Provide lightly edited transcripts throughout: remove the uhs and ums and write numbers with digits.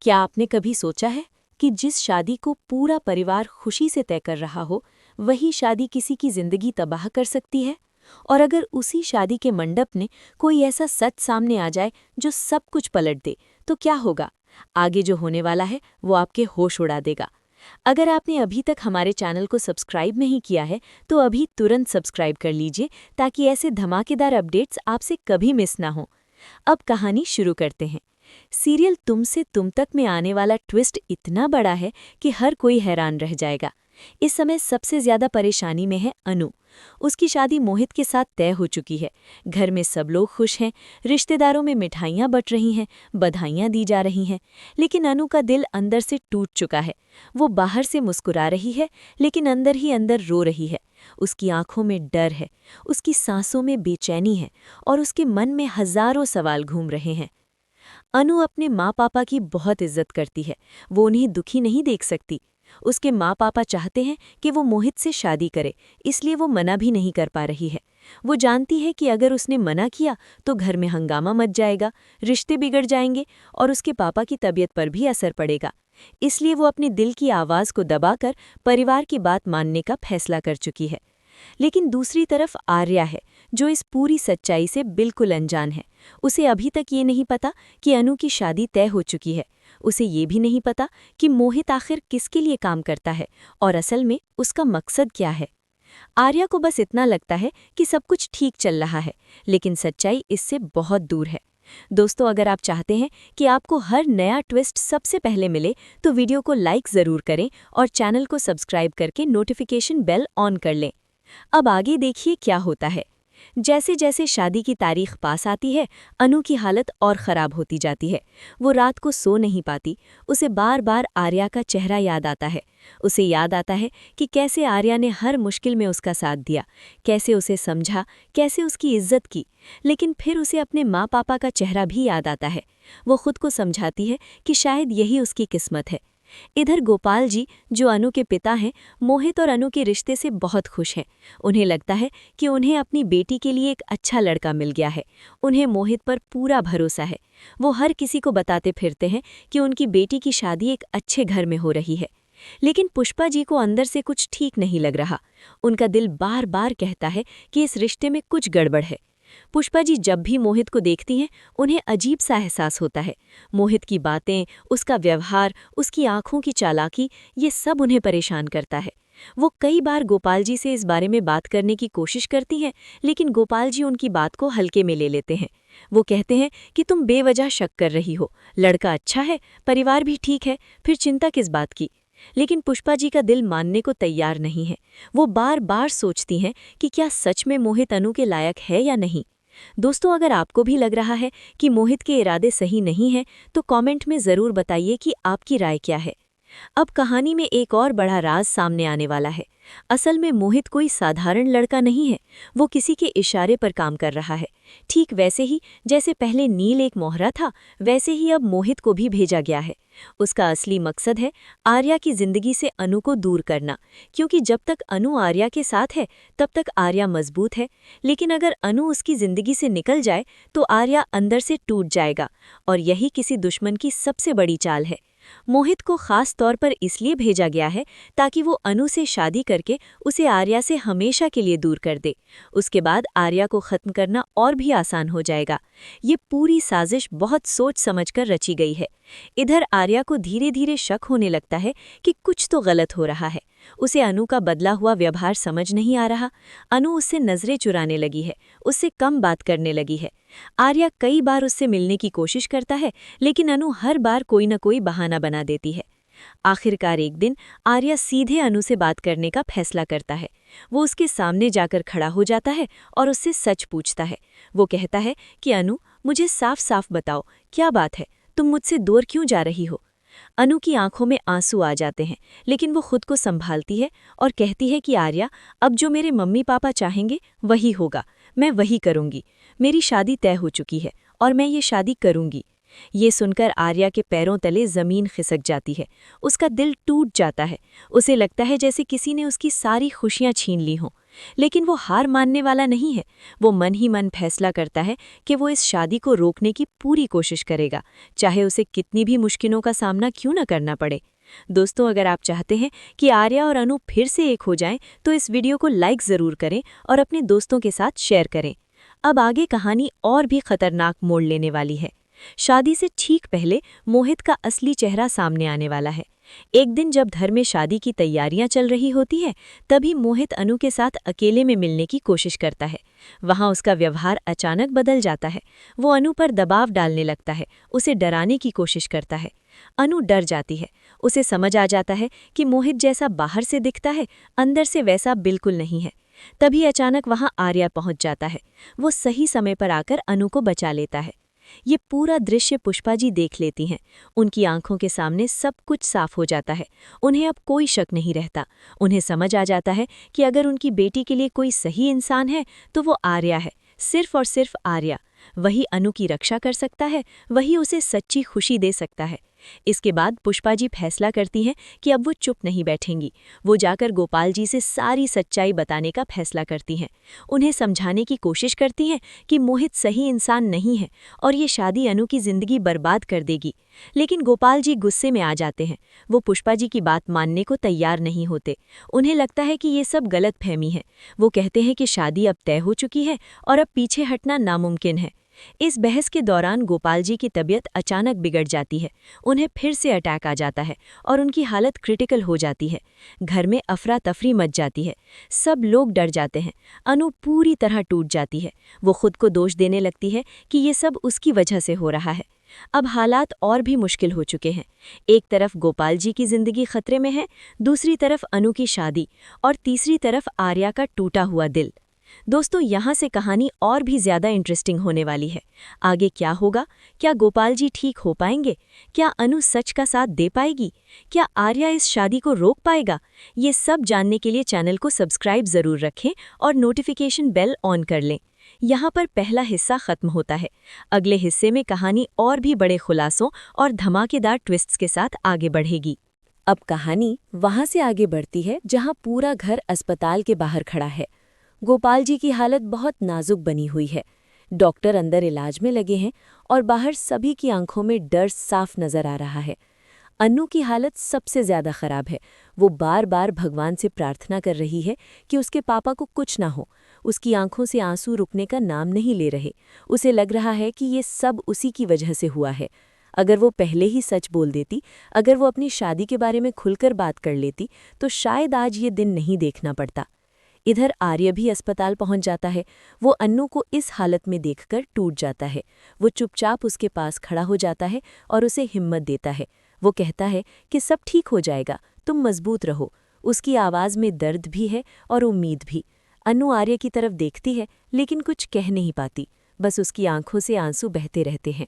क्या आपने कभी सोचा है कि जिस शादी को पूरा परिवार खुशी से तय कर रहा हो, वही शादी किसी की जिंदगी तबाह कर सकती है? और अगर उसी शादी के मंडप में कोई ऐसा सच सामने आ जाए जो सब कुछ पलट दे, तो क्या होगा? आगे जो होने वाला है वो आपके होश उड़ा देगा। अगर आपने अभी तक हमारे चैनल को सब्सक्राइब नहीं किया है, तो अभी तुरंत सब्सक्राइब कर लीजिए ताकि ऐसे धमाकेदार अपडेट्स आपसे कभी मिस ना हो। अब कहानी शुरू करते हैं। सीरियल तुम से तुम तक में आने वाला ट्विस्ट इतना बड़ा है कि हर कोई हैरान रह जाएगा। इस समय सबसे ज्यादा परेशानी में है अनु। उसकी शादी मोहित के साथ तय हो चुकी है। घर में सब लोग खुश हैं, रिश्तेदारों में मिठाइयाँ बट रही हैं, बधाइयाँ दी जा रही हैं। लेकिन अनु का दिल अंदर से टूट चुका है। वो बाहर से मुस्कुरा रही है, लेकिन अंदर ही अंदर रो रही है। उसकी आंखों में डर है, उसकी सांसों में बेचैनी है और उसके मन में हजारों सवाल घूम रहे हैं। अनु अपने माँ पापा की बहुत इज्जत करती है। वो उन्हें दुखी नहीं देख सकती। उसके माँ पापा चाहते हैं कि वो मोहित से शादी करे, इसलिए वो मना भी नहीं कर पा रही है। वो जानती है कि अगर उसने मना किया तो घर में हंगामा मच जाएगा, रिश्ते बिगड़ जाएंगे और उसके पापा की तबीयत पर भी असर पड़ेगा। इसलिए वो अपने दिल की आवाज़ को दबाकर परिवार की बात मानने का फैसला कर चुकी है। लेकिन दूसरी तरफ आर्या है, जो इस पूरी सच्चाई से बिल्कुल अनजान है। उसे अभी तक ये नहीं पता कि अनु की शादी तय हो चुकी है। उसे ये भी नहीं पता कि मोहित आखिर किसके लिए काम करता है और असल में उसका मकसद क्या है। आर्या को बस इतना लगता है कि सब कुछ ठीक चल रहा है, लेकिन सच्चाई इससे बहुत दूर है। दोस्तों, अगर आप चाहते हैं कि आपको हर नया ट्विस्ट सबसे पहले मिले, तो वीडियो को लाइक ज़रूर करें और चैनल को सब्सक्राइब करके नोटिफिकेशन बेल ऑन कर लें। अब आगे देखिए क्या होता है। जैसे जैसे शादी की तारीख पास आती है, अनु की हालत और ख़राब होती जाती है। वो रात को सो नहीं पाती। उसे बार बार आर्या का चेहरा याद आता है। उसे याद आता है कि कैसे आर्या ने हर मुश्किल में उसका साथ दिया, कैसे उसे समझा, कैसे उसकी इज्जत की। लेकिन फिर उसे अपने माँ पापा का चेहरा भी याद आता है। वो खुद को समझाती है कि शायद यही उसकी किस्मत है। इधर गोपाल जी, जो अनु के पिता हैं, मोहित और अनु के रिश्ते से बहुत खुश हैं। उन्हें लगता है कि उन्हें अपनी बेटी के लिए एक अच्छा लड़का मिल गया है। उन्हें मोहित पर पूरा भरोसा है। वो हर किसी को बताते फिरते हैं कि उनकी बेटी की शादी एक अच्छे घर में हो रही है। लेकिन पुष्पा जी को अंदर से कुछ ठीक नहीं लग रहा। उनका दिल बार बार कहता है कि इस रिश्ते में कुछ गड़बड़ है। पुष्पा जी जब भी मोहित को देखती हैं, उन्हें अजीब सा एहसास होता है। मोहित की बातें, उसका व्यवहार, उसकी आंखों की चालाकी, ये सब उन्हें परेशान करता है। वो कई बार गोपाल जी से इस बारे में बात करने की कोशिश करती हैं, लेकिन गोपाल जी उनकी बात को हल्के में ले लेते हैं। वो कहते हैं कि तुम बेवजह शक कर रही हो, लड़का अच्छा है, परिवार भी ठीक है, फिर चिंता किस बात की। लेकिन पुष्पा जी का दिल मानने को तैयार नहीं है। वो बार बार सोचती हैं कि क्या सच में मोहित अनु के लायक है या नहीं। दोस्तों, अगर आपको भी लग रहा है कि मोहित के इरादे सही नहीं हैं, तो कमेंट में ज़रूर बताइए कि आपकी राय क्या है। अब कहानी में एक और बड़ा राज सामने आने वाला है। असल में मोहित कोई साधारण लड़का नहीं है। वो किसी के इशारे पर काम कर रहा है। ठीक वैसे ही जैसे पहले नील एक मोहरा था, वैसे ही अब मोहित को भी भेजा गया है। उसका असली मकसद है आर्या की जिंदगी से अनु को दूर करना, क्योंकि जब तक अनु आर्या के साथ है तब तक आर्या मजबूत है। लेकिन अगर अनु उसकी जिंदगी से निकल जाए तो आर्या अंदर से टूट जाएगा, और यही किसी दुश्मन की सबसे बड़ी चाल है। मोहित को खास तौर पर इसलिए भेजा गया है ताकि वो अनु से शादी करके उसे आर्या से हमेशा के लिए दूर कर दे। उसके बाद आर्या को खत्म करना और भी आसान हो जाएगा। ये पूरी साजिश बहुत सोच समझकर रची गई है। इधर आर्या को धीरे धीरे शक होने लगता है कि कुछ तो गलत हो रहा है। उसे अनु का बदला हुआ व्यवहार समझ नहीं आ रहा। अनु उससे नजरें चुराने लगी है, उससे कम बात करने लगी है। आर्या कई बार उससे मिलने की कोशिश करता है, लेकिन अनु हर बार कोई न कोई बहाना बना देती है। आखिरकार एक दिन आर्या सीधे अनु से बात करने का फैसला करता है। वो उसके सामने जाकर खड़ा हो जाता है और उससे सच पूछता है। वो कहता है कि अनु, मुझे साफ साफ बताओ, क्या बात है, तुम मुझसे दूर क्यों जा रही हो। अनु की आंखों में आंसू आ जाते हैं, लेकिन वो खुद को संभालती है और कहती है कि आर्या, अब जो मेरे मम्मी पापा चाहेंगे वही होगा, मैं वही करूंगी। मेरी शादी तय हो चुकी है और मैं ये शादी करूंगी। ये सुनकर आर्या के पैरों तले जमीन खिसक जाती है। उसका दिल टूट जाता है। उसे लगता है जैसे किसी ने उसकी सारी खुशियां छीन ली हों। लेकिन वो हार मानने वाला नहीं है। वो मन ही मन फैसला करता है कि वो इस शादी को रोकने की पूरी कोशिश करेगा, चाहे उसे कितनी भी मुश्किलों का सामना क्यों न करना पड़े। दोस्तों, अगर आप चाहते हैं कि आर्या और अनु फिर से एक हो जाएं, तो इस वीडियो को लाइक ज़रूर करें और अपने दोस्तों के साथ शेयर करें। अब आगे कहानी और भी खतरनाक मोड़ लेने वाली है। शादी से ठीक पहले मोहित का असली चेहरा सामने आने वाला है। एक दिन जब घर में शादी की तैयारियां चल रही होती है, तभी मोहित अनु के साथ अकेले में मिलने की कोशिश करता है। वहां उसका व्यवहार अचानक बदल जाता है। वो अनु पर दबाव डालने लगता है, उसे डराने की कोशिश करता है। अनु डर जाती है। उसे समझ आ जाता है कि मोहित जैसा बाहर से दिखता है, अंदर से वैसा बिल्कुल नहीं है। तभी अचानक वहां आर्या पहुंच जाता है। वो सही समय पर आकर अनु को बचा लेता है। ये पूरा दृश्य पुष्पा जी देख लेती हैं। उनकी आंखों के सामने सब कुछ साफ हो जाता है। उन्हें अब कोई शक नहीं रहता। उन्हें समझ आ जाता है कि अगर उनकी बेटी के लिए कोई सही इंसान है तो वो आर्या है, सिर्फ और सिर्फ आर्या। वही अनु की रक्षा कर सकता है, वही उसे सच्ची खुशी दे सकता है। इसके बाद पुष्पा जी फैसला करती हैं कि अब वो चुप नहीं बैठेंगी। वो जाकर गोपाल जी से सारी सच्चाई बताने का फैसला करती हैं। उन्हें समझाने की कोशिश करती हैं कि मोहित सही इंसान नहीं है और ये शादी अनु की जिंदगी बर्बाद कर देगी। लेकिन गोपाल जी गुस्से में आ जाते हैं। वो पुष्पा जी की बात मानने को तैयार नहीं होते। उन्हें लगता है कि ये सब गलतफहमी है। वो कहते हैं कि शादी अब तय हो चुकी है और अब पीछे हटना नामुमकिन है। इस बहस के दौरान गोपाल जी की तबीयत अचानक बिगड़ जाती है। उन्हें फिर से अटैक आ जाता है और उनकी हालत क्रिटिकल हो जाती है। घर में अफरा तफरी मच जाती है। सब लोग डर जाते हैं। अनु पूरी तरह टूट जाती है। वो खुद को दोष देने लगती है कि ये सब उसकी वजह से हो रहा है। अब हालात और भी मुश्किल हो चुके हैं। एक तरफ गोपाल जी की जिंदगी खतरे में है, दूसरी तरफ अनु की शादी और तीसरी तरफ आर्या का टूटा हुआ दिल। दोस्तों, यहाँ से कहानी और भी ज्यादा इंटरेस्टिंग होने वाली है। आगे क्या होगा? क्या गोपाल जी ठीक हो पाएंगे? क्या अनु सच का साथ दे पाएगी? क्या आर्या इस शादी को रोक पाएगा? ये सब जानने के लिए चैनल को सब्सक्राइब जरूर रखें और नोटिफिकेशन बेल ऑन कर लें। यहाँ पर पहला हिस्सा खत्म होता है। अगले हिस्से में कहानी और भी बड़े खुलासों और धमाकेदार ट्विस्ट्स के साथ आगे बढ़ेगी। अब कहानी वहाँ से आगे बढ़ती है जहाँ पूरा घर अस्पताल के बाहर खड़ा है। गोपाल जी की हालत बहुत नाजुक बनी हुई है। डॉक्टर अंदर इलाज में लगे हैं और बाहर सभी की आंखों में डर साफ नजर आ रहा है। अन्नू की हालत सबसे ज्यादा खराब है। वो बार बार भगवान से प्रार्थना कर रही है कि उसके पापा को कुछ ना हो। उसकी आंखों से आंसू रुकने का नाम नहीं ले रहे। उसे लग रहा है कि ये सब उसी की वजह से हुआ है। अगर वो पहले ही सच बोल देती, अगर वो अपनी शादी के बारे में खुलकर बात कर लेती, तो शायद आज ये दिन नहीं देखना पड़ता। इधर आर्य भी अस्पताल पहुंच जाता है। वो अन्नू को इस हालत में देखकर टूट जाता है। वो चुपचाप उसके पास खड़ा हो जाता है और उसे हिम्मत देता है। वो कहता है कि सब ठीक हो जाएगा, तुम मजबूत रहो। उसकी आवाज़ में दर्द भी है और उम्मीद भी। अन्नू आर्य की तरफ देखती है, लेकिन कुछ कह नहीं पाती। बस उसकी आंखों से आंसू बहते रहते हैं।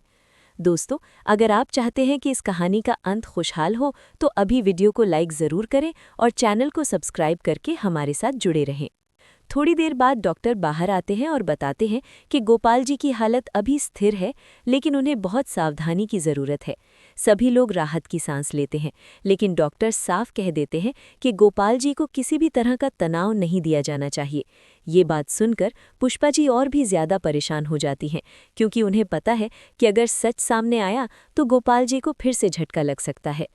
दोस्तों, अगर आप चाहते हैं कि इस कहानी का अंत खुशहाल हो, तो अभी वीडियो को लाइक ज़रूर करें और चैनल को सब्सक्राइब करके हमारे साथ जुड़े रहें। थोड़ी देर बाद डॉक्टर बाहर आते हैं और बताते हैं कि गोपाल जी की हालत अभी स्थिर है, लेकिन उन्हें बहुत सावधानी की ज़रूरत है। सभी लोग राहत की सांस लेते हैं, लेकिन डॉक्टर साफ कह देते हैं कि गोपाल जी को किसी भी तरह का तनाव नहीं दिया जाना चाहिए। ये बात सुनकर पुष्पा जी और भी ज़्यादा परेशान हो जाती हैं, क्योंकि उन्हें पता है कि अगर सच सामने आया तो गोपाल जी को फिर से झटका लग सकता है।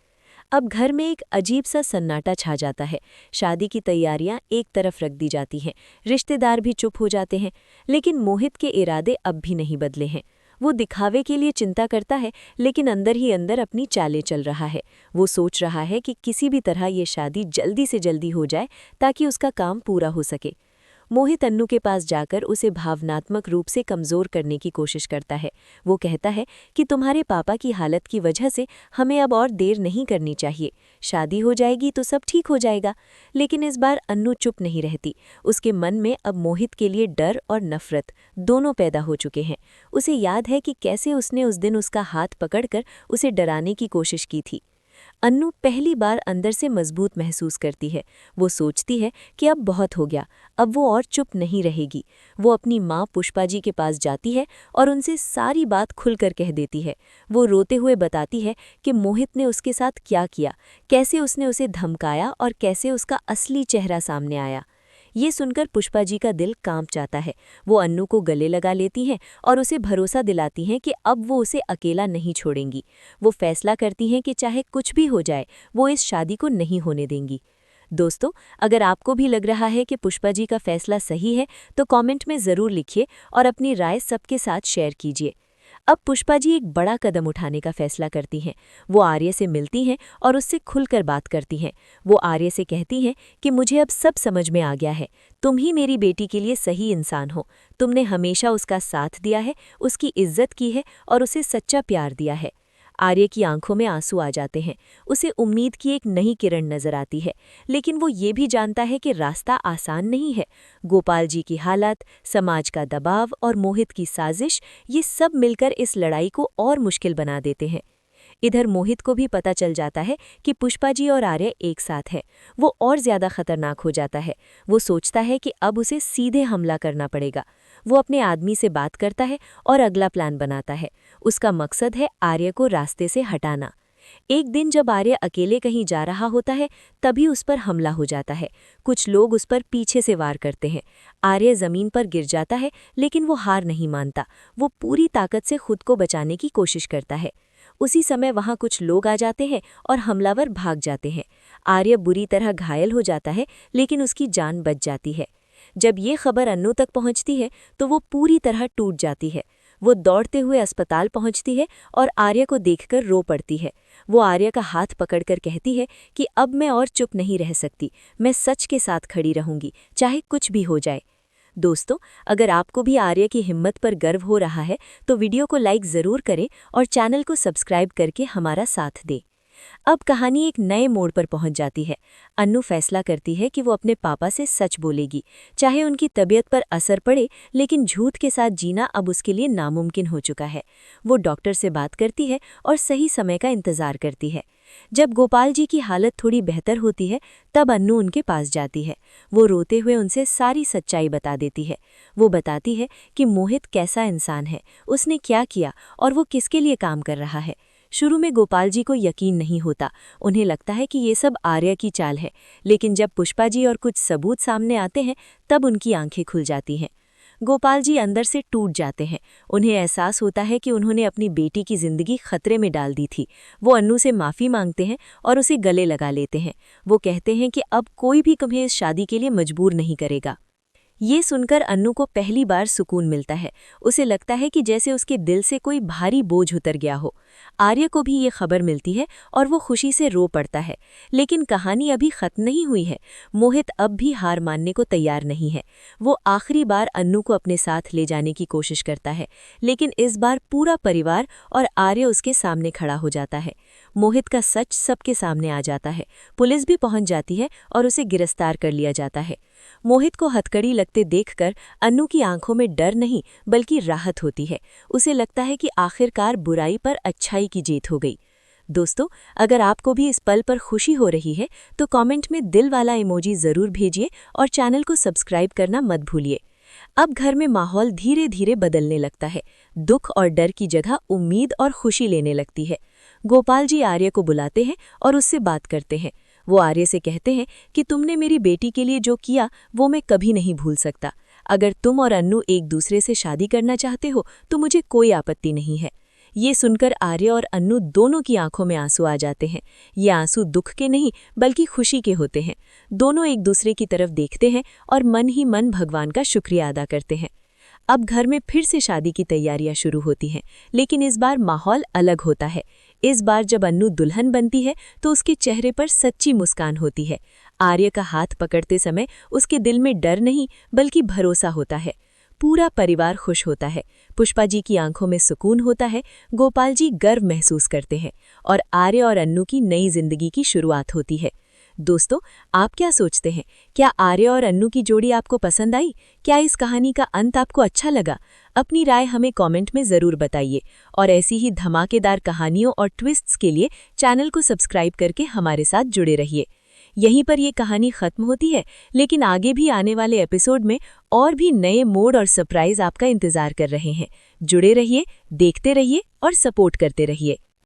अब घर में एक अजीब सा सन्नाटा छा जाता है। शादी की तैयारियां एक तरफ रख दी जाती हैं, रिश्तेदार भी चुप हो जाते हैं, लेकिन मोहित के इरादे अब भी नहीं बदले हैं। वो दिखावे के लिए चिंता करता है, लेकिन अंदर ही अंदर अपनी चालें चल रहा है। वो सोच रहा है कि किसी भी तरह ये शादी जल्दी से जल्दी हो जाए ताकि उसका काम पूरा हो सके। मोहित अन्नू के पास जाकर उसे भावनात्मक रूप से कमज़ोर करने की कोशिश करता है। वो कहता है कि तुम्हारे पापा की हालत की वजह से हमें अब और देर नहीं करनी चाहिए। शादी हो जाएगी तो सब ठीक हो जाएगा। लेकिन इस बार अन्नू चुप नहीं रहती। उसके मन में अब मोहित के लिए डर और नफरत दोनों पैदा हो चुके हैं। उसे याद है कि कैसे उसने उस दिन उसका हाथ पकड़कर उसे डराने की कोशिश की थी। अन्नू पहली बार अंदर से मजबूत महसूस करती है। वो सोचती है कि अब बहुत हो गया, अब वो और चुप नहीं रहेगी। वो अपनी माँ पुष्पा जी के पास जाती है और उनसे सारी बात खुलकर कह देती है। वो रोते हुए बताती है कि मोहित ने उसके साथ क्या किया, कैसे उसने उसे धमकाया और कैसे उसका असली चेहरा सामने आया। ये सुनकर पुष्पा जी का दिल कांप जाता है। वो अन्नू को गले लगा लेती हैं और उसे भरोसा दिलाती हैं कि अब वो उसे अकेला नहीं छोड़ेंगी। वो फैसला करती हैं कि चाहे कुछ भी हो जाए, वो इस शादी को नहीं होने देंगी। दोस्तों, अगर आपको भी लग रहा है कि पुष्पा जी का फैसला सही है, तो कमेंट में ज़रूर लिखिए और अपनी राय सबके साथ शेयर कीजिए। अब पुष्पा जी एक बड़ा कदम उठाने का फैसला करती हैं। वो आर्य से मिलती हैं और उससे खुलकर बात करती हैं। वो आर्य से कहती हैं कि मुझे अब सब समझ में आ गया है। तुम ही मेरी बेटी के लिए सही इंसान हो। तुमने हमेशा उसका साथ दिया है, उसकी इज्जत की है और उसे सच्चा प्यार दिया है। आर्य की आंखों में आंसू आ जाते हैं। उसे उम्मीद की एक नई किरण नजर आती है, लेकिन वो ये भी जानता है कि रास्ता आसान नहीं है। गोपाल जी की हालत, समाज का दबाव और मोहित की साजिश, ये सब मिलकर इस लड़ाई को और मुश्किल बना देते हैं। इधर मोहित को भी पता चल जाता है कि पुष्पा जी और आर्य एक साथ हैं। वो और ज्यादा खतरनाक हो जाता है। वो सोचता है कि अब उसे सीधे हमला करना पड़ेगा। वो अपने आदमी से बात करता है और अगला प्लान बनाता है। उसका मकसद है आर्य को रास्ते से हटाना। एक दिन जब आर्य अकेले कहीं जा रहा होता है, तभी उस पर हमला हो जाता है। कुछ लोग उस पर पीछे से वार करते हैं। आर्य जमीन पर गिर जाता है, लेकिन वो हार नहीं मानता। वो पूरी ताकत से खुद को बचाने की कोशिश करता है। उसी समय वहां कुछ लोग आ जाते हैं और हमलावर भाग जाते हैं। आर्य बुरी तरह घायल हो जाता है, लेकिन उसकी जान बच जाती है। जब ये खबर अन्नू तक पहुंचती है, तो वो पूरी तरह टूट जाती है। वो दौड़ते हुए अस्पताल पहुंचती है और आर्य को देखकर रो पड़ती है। वो आर्य का हाथ पकड़कर कहती है कि अब मैं और चुप नहीं रह सकती। मैं सच के साथ खड़ी रहूंगी, चाहे कुछ भी हो जाए। दोस्तों, अगर आपको भी आर्य की हिम्मत पर गर्व हो रहा है, तो वीडियो को लाइक ज़रूर करें और चैनल को सब्सक्राइब करके हमारा साथ दें। अब कहानी एक नए मोड़ पर पहुंच जाती है। अन्नू फैसला करती है कि वो अपने पापा से सच बोलेगी, चाहे उनकी तबीयत पर असर पड़े, लेकिन झूठ के साथ जीना अब उसके लिए नामुमकिन हो चुका है। वो डॉक्टर से बात करती है और सही समय का इंतजार करती है। जब गोपाल जी की हालत थोड़ी बेहतर होती है, तब अन्नू उनके पास जाती है। वो रोते हुए उनसे सारी सच्चाई बता देती है। वो बताती है कि मोहित कैसा इंसान है, उसने क्या किया और वो किसके लिए काम कर रहा है। शुरू में गोपाल जी को यकीन नहीं होता। उन्हें लगता है कि ये सब आर्य की चाल है, लेकिन जब पुष्पा जी और कुछ सबूत सामने आते हैं, तब उनकी आंखें खुल जाती हैं। गोपाल जी अंदर से टूट जाते हैं। उन्हें एहसास होता है कि उन्होंने अपनी बेटी की जिंदगी खतरे में डाल दी थी। वो अन्नू से माफ़ी मांगते हैं और उसे गले लगा लेते हैं। वो कहते हैं कि अब कोई भी तुम्हें इस शादी के लिए मजबूर नहीं करेगा। ये सुनकर अन्नू को पहली बार सुकून मिलता है। उसे लगता है कि जैसे उसके दिल से कोई भारी बोझ उतर गया हो। आर्य को भी ये खबर मिलती है और वो खुशी से रो पड़ता है। लेकिन कहानी अभी खत्म नहीं हुई है। मोहित अब भी हार मानने को तैयार नहीं है। वो आखिरी बार अन्नू को अपने साथ ले जाने की कोशिश करता है, लेकिन इस बार पूरा परिवार और आर्य उसके सामने खड़ा हो जाता है। मोहित का सच सबके सामने आ जाता है। पुलिस भी पहुंच जाती है और उसे गिरफ्तार कर लिया जाता है। मोहित को हथकड़ी लगते देखकर अन्नू की आंखों में डर नहीं, बल्कि राहत होती है। उसे लगता है कि आखिरकार बुराई पर अच्छाई की जीत हो गई। दोस्तों, अगर आपको भी इस पल पर खुशी हो रही है, तो कमेंट में दिल वाला इमोजी ज़रूर भेजिए और चैनल को सब्सक्राइब करना मत भूलिए। अब घर में माहौल धीरे धीरे बदलने लगता है। दुख और डर की जगह उम्मीद और खुशी लेने लगती है। गोपाल जी आर्य को बुलाते हैं और उससे बात करते हैं। वो आर्य से कहते हैं कि तुमने मेरी बेटी के लिए जो किया, वो मैं कभी नहीं भूल सकता। अगर तुम और अन्नू एक दूसरे से शादी करना चाहते हो, तो मुझे कोई आपत्ति नहीं है। ये सुनकर आर्य और अन्नू दोनों की आंखों में आंसू आ जाते हैं। ये आंसू दुख के नहीं, बल्कि खुशी के होते हैं। दोनों एक दूसरे की तरफ देखते हैं और मन ही मन भगवान का शुक्रिया अदा करते हैं। अब घर में फिर से शादी की तैयारियां शुरू होती हैं, लेकिन इस बार माहौल अलग होता है। इस बार जब अन्नू दुल्हन बनती है, तो उसके चेहरे पर सच्ची मुस्कान होती है। आर्य का हाथ पकड़ते समय उसके दिल में डर नहीं, बल्कि भरोसा होता है। पूरा परिवार खुश होता है। पुष्पा जी की आंखों में सुकून होता है। गोपाल जी गर्व महसूस करते हैं और आर्य और अन्नू की नई जिंदगी की शुरुआत होती है। दोस्तों, आप क्या सोचते हैं? क्या आर्य और अन्नू की जोड़ी आपको पसंद आई? क्या इस कहानी का अंत आपको अच्छा लगा? अपनी राय हमें कमेंट में ज़रूर बताइए और ऐसी ही धमाकेदार कहानियों और ट्विस्ट्स के लिए चैनल को सब्सक्राइब करके हमारे साथ जुड़े रहिए। यहीं पर ये कहानी खत्म होती है, लेकिन आगे भी आने वाले एपिसोड में और भी नए मोड़ और सरप्राइज आपका इंतजार कर रहे हैं। जुड़े रहिए, देखते रहिए और सपोर्ट करते रहिए।